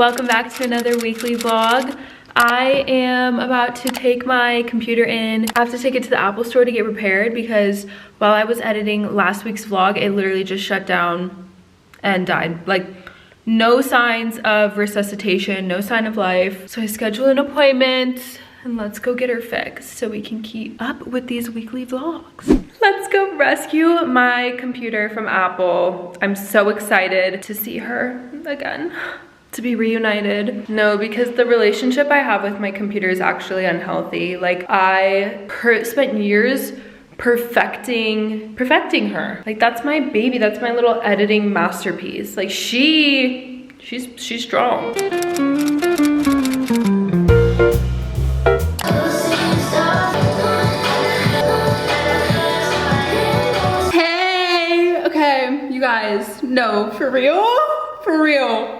Welcome back to another weekly vlog. I am about to take my computer in. I have to take it to the Apple store to get repaired because while I was editing last week's vlog, it literally just shut down and died. Like, no signs of resuscitation, no sign of life. So I scheduled an appointment and let's go get her fixed so we can keep up with these weekly vlogs. Let's go rescue my computer from Apple. I'm so excited to see her again, to be reunited. No, because the relationship I have with my computer is actually unhealthy. Like, I spent years perfecting her. Like, that's my baby, that's my little editing masterpiece. Like, she's strong. Hey, okay, you guys, no, for real,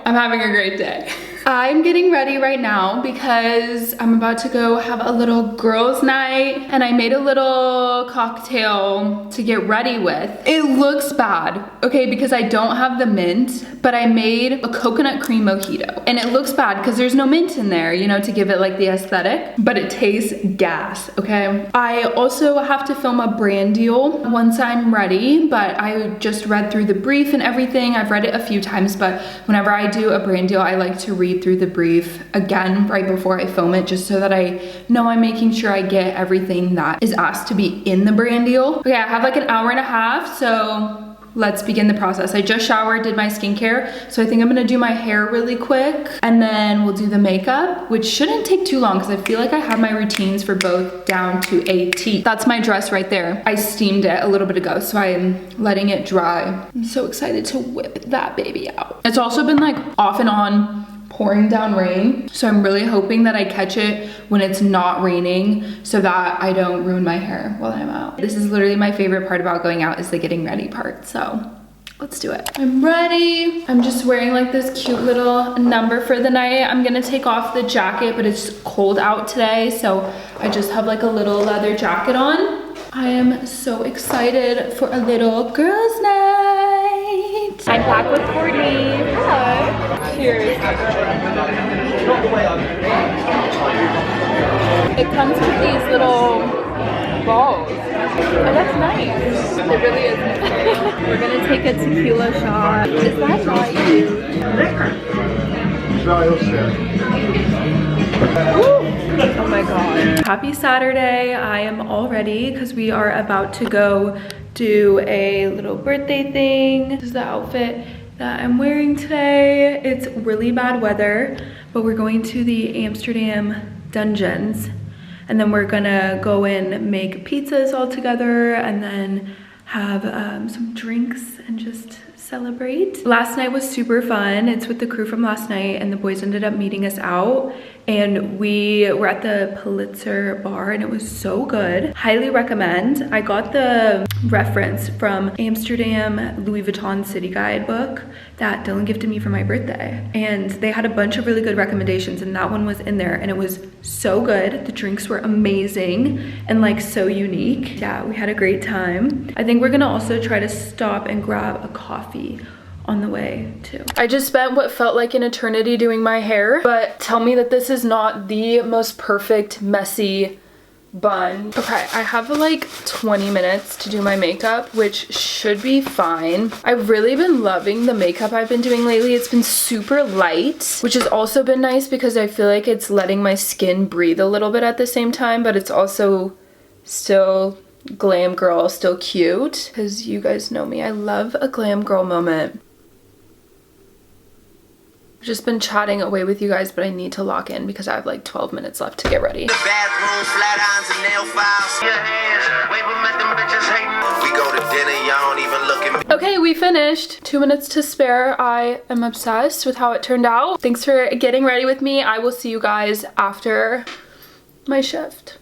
I'm having a great day. I'm getting ready right now because I'm about to go have a little girls' night and I made a little cocktail to get ready with. It looks bad, okay, because I don't have the mint, but I made a coconut cream mojito. And it looks bad because there's no mint in there, you know, to give it like the aesthetic, but it tastes gas, okay? I also have to film a brand deal once I'm ready, but I just read through the brief and everything. I've read it a few times, but whenever I do a brand deal, I like to read through the brief again right before I film it, just so that I know I'm making sure I get everything that is asked to be in the brand deal. Okay, I have like an hour and a half, so let's begin the process. I just showered, did my skincare, so I think I'm gonna do my hair really quick, and then we'll do the makeup, which shouldn't take too long because I feel like I have my routines for both down to a T. That's my dress right there. I steamed it a little bit ago, so I'm letting it dry. I'm so excited to whip that baby out. It's also been like off and on pouring down rain, so I'm really hoping that I catch it when it's not raining so that I don't ruin my hair while I'm out. This is literally my favorite part about going out, is the getting ready part, so let's do it. I'm ready. I'm just wearing like this cute little number for the night. I'm gonna take off the jacket, but it's cold out today, so I just have like a little leather jacket on. I am so excited for a little girls' night. I'm back with Courtney. Hello. Cheers. It comes with these little balls. Oh, that's nice. It really is. We're gonna take a tequila shot. Is that not you? Oh my god. Happy Saturday. I am all ready because we are about to go do a little birthday thing. This is the outfit that I'm wearing today. It's really bad weather, but we're going to the Amsterdam Dungeons, and then we're gonna go and make pizzas all together and then have some drinks and just celebrate. Last night was super fun. It's with the crew from last night, and the boys ended up meeting us out, and we were at the Pulitzer bar and it was so good. Highly recommend. I got the reference from Amsterdam Louis Vuitton City Guide book that Dylan gifted me for my birthday, and they had a bunch of really good recommendations, and that one was in there, and it was so good. The drinks were amazing and like so unique. Yeah, we had a great time. I think we're gonna also try to stop and grab a coffee on the way too. I just spent what felt like an eternity doing my hair, but tell me that this is not the most perfect messy bun. Okay, I have like 20 minutes to do my makeup, which should be fine. I've really been loving the makeup I've been doing lately. It's been super light, which has also been nice because I feel like it's letting my skin breathe a little bit at the same time, but it's also still glam girl, still cute, because you guys know me. I love a glam girl moment. I've just been chatting away with you guys, but I need to lock in because I have like 12 minutes left to get ready. The bathroom, flat irons and nail files. Your hands, wave them at them bitches hating. We go to dinner, y'all don't even look at me. Okay, we finished. 2 minutes to spare. I am obsessed with how it turned out. Thanks for getting ready with me. I will see you guys after my shift.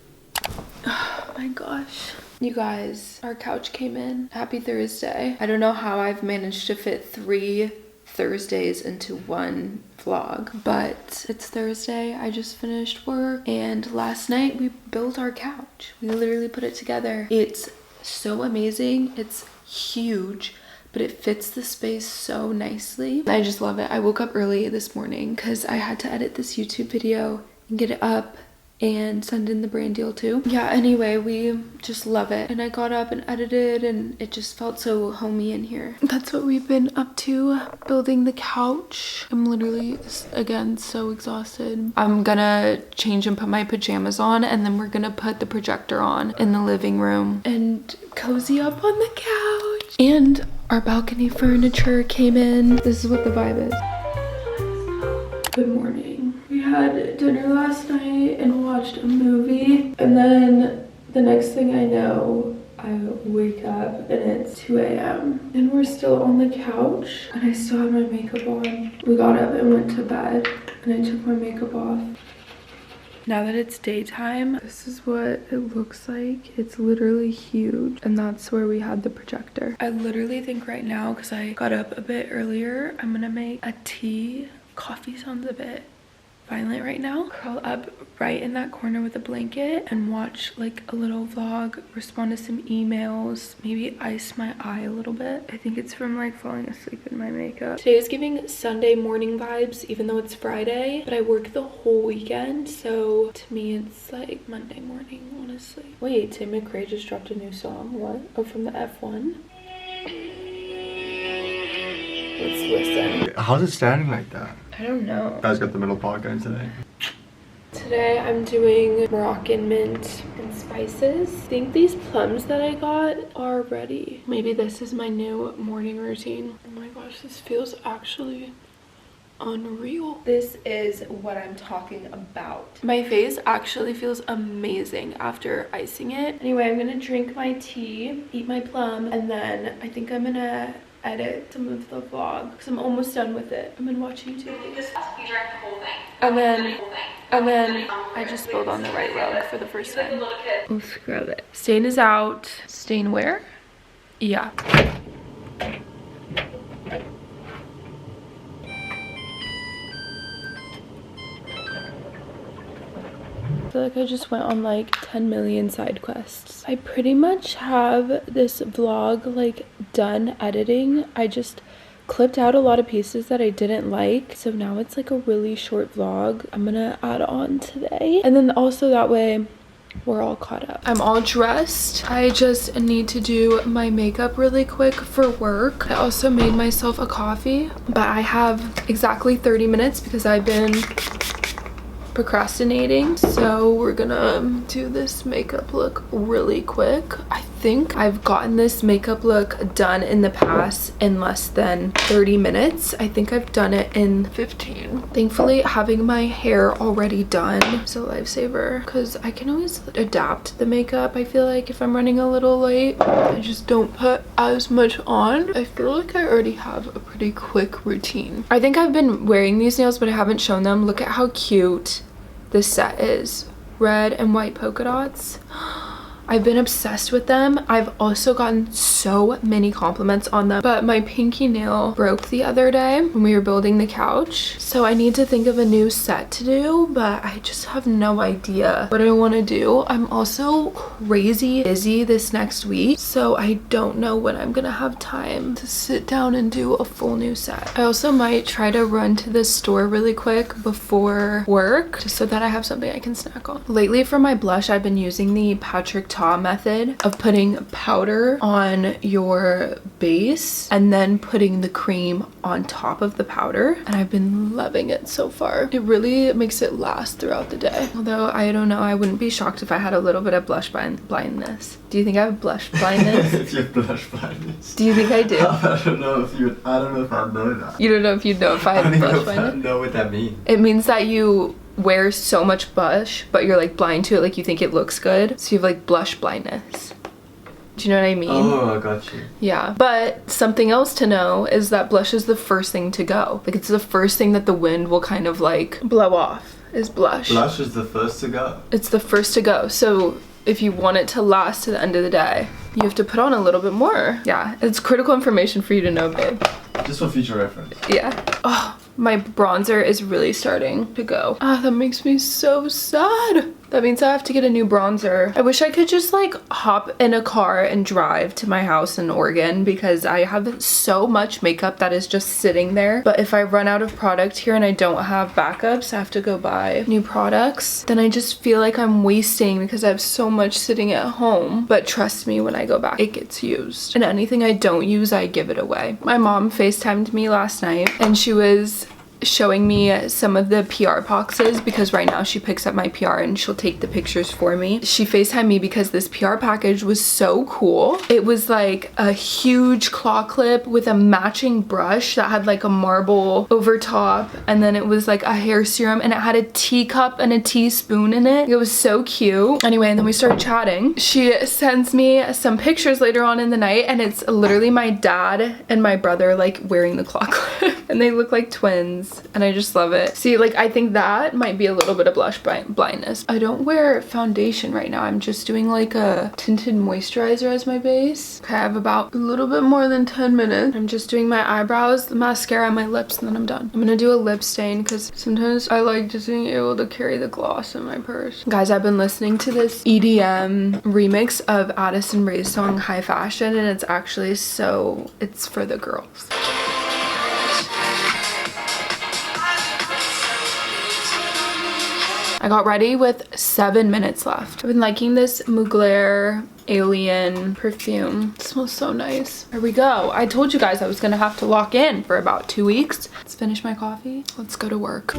Oh my gosh. You guys, our couch came in. Happy Thursday. I don't know how I've managed to fit 3 Thursdays into one vlog, but it's Thursday. I just finished work, and last night we built our couch. We literally put it together. It's so amazing. It's huge, but it fits the space so nicely. I just love it. I woke up early this morning because I had to edit this YouTube video and get it up and send in the brand deal too. Yeah, anyway, we just love it. And I got up and edited and it just felt so homey in here. That's what we've been up to, building the couch. I'm literally, again, so exhausted. I'm gonna change and put my pajamas on, and then we're gonna put the projector on in the living room and cozy up on the couch. And our balcony furniture came in. This is what the vibe is. Good morning. We had dinner last night and watched a movie, and then the next thing I know, I wake up and it's 2 a.m. and we're still on the couch and I still have my makeup on. We got up and went to bed and I took my makeup off. Now that it's daytime, this is what it looks like. It's literally huge, and that's where we had the projector. I literally think right now, because I got up a bit earlier, I'm gonna make a tea. Coffee sounds a bit violent right now. Curl up right in that corner with a blanket and watch like a little vlog, respond to some emails, maybe ice my eye a little bit. I think it's from like falling asleep in my makeup. Today is giving Sunday morning vibes, even though it's Friday, but I work the whole weekend, so to me it's like Monday morning, honestly. Wait, Tim McRae just dropped a new song. What? Oh, from the F1. Let's listen. How's it standing like that? I don't know. Guys got the middle part going today. Today I'm doing Moroccan mint and spices. I think these plums that I got are ready. Maybe this is my new morning routine. Oh my gosh, this feels actually unreal. This is what I'm talking about. My face actually feels amazing after icing it. Anyway, I'm gonna drink my tea, eat my plum, and then I think I'm gonna edit some of the vlog because I'm almost done with it. I've been watching YouTube. And then I just spilled on the right rug for the first time. Oh, scrub it. Stain is out. Stain where? Yeah. I feel like I just went on like 10 million side quests. I pretty much have this vlog like done editing. I just clipped out a lot of pieces that I didn't like, so now it's like a really short vlog I'm gonna add on today, and then also that way we're all caught up. I'm all dressed. I just need to do my makeup really quick for work. I also made myself a coffee, but I have exactly 30 minutes because I've been procrastinating, so we're gonna do this makeup look really quick. I think I've gotten this makeup look done in the past in less than 30 minutes. I think I've done it in 15. Thankfully, having my hair already done is a lifesaver because I can always adapt the makeup. I feel like if I'm running a little late, I just don't put as much on. I feel like I already have a pretty quick routine. I think I've been wearing these nails, but I haven't shown them. Look at how cute this set is. Red and white polka dots. I've been obsessed with them. I've also gotten so many compliments on them, but my pinky nail broke the other day when we were building the couch, so I need to think of a new set to do, but I just have no idea what I want to do. I'm also crazy busy this next week, so I don't know when I'm gonna have time to sit down and do a full new set. I also might try to run to the store really quick before work just so that I have something I can snack on. Lately for my blush, I've been using the Patrick Ta method of putting powder on your base and then putting the cream on top of the powder, and I've been loving it so far. It really makes it last throughout the day. Although I don't know, I wouldn't be shocked if I had a little bit of blush blindness. Do you think I have blush blindness? If you have blush blindness. Do you think I do? I don't know if I know that. You don't know if you'd know if I had blush blindness? I don't know what that means. It means that you wear so much blush, but you're like blind to it, like you think it looks good, so you have like blush blindness. Do you know what I mean? Oh, I got you. Yeah, but something else to know is that blush is the first thing to go. Like it's the first thing that the wind will kind of like blow off is blush. Blush is the first to go. It's the first to go. So if you want it to last to the end of the day, you have to put on a little bit more. Yeah, it's critical information for you to know, babe. Just for future reference. Yeah. Oh, my bronzer is really starting to go. Ah, that makes me so sad. That means I have to get a new bronzer. I wish I could just like hop in a car and drive to my house in Oregon because I have so much makeup that is just sitting there. But if I run out of product here and I don't have backups, I have to go buy new products. Then I just feel like I'm wasting because I have so much sitting at home. But trust me, when I go back, it gets used. And anything I don't use, I give it away. My mom FaceTimed me last night and she was showing me some of the PR boxes because right now she picks up my PR and she'll take the pictures for me. She FaceTimed me because this PR package was so cool. It was like a huge claw clip with a matching brush that had like a marble over top, and then it was like a hair serum and it had a teacup and a teaspoon in it. It was so cute. Anyway, and then we started chatting. She sends me some pictures later on in the night and it's literally my dad and my brother like wearing the claw clip and they look like twins. And I just love it. See, like I think that might be a little bit of blush blindness. I don't wear foundation right now. I'm just doing like a tinted moisturizer as my base. Okay, I have about a little bit more than 10 minutes. I'm just doing my eyebrows, the mascara, and my lips, and then I'm done. I'm gonna do a lip stain because sometimes I like just being able to carry the gloss in my purse. Guys, I've been listening to this EDM remix of Addison Rae's song High Fashion, and it's actually it's for the girls. I got ready with 7 minutes left. I've been liking this Mugler Alien perfume. It smells so nice. Here we go. I told you guys I was gonna have to lock in for about 2 weeks. Let's finish my coffee. Let's go to work.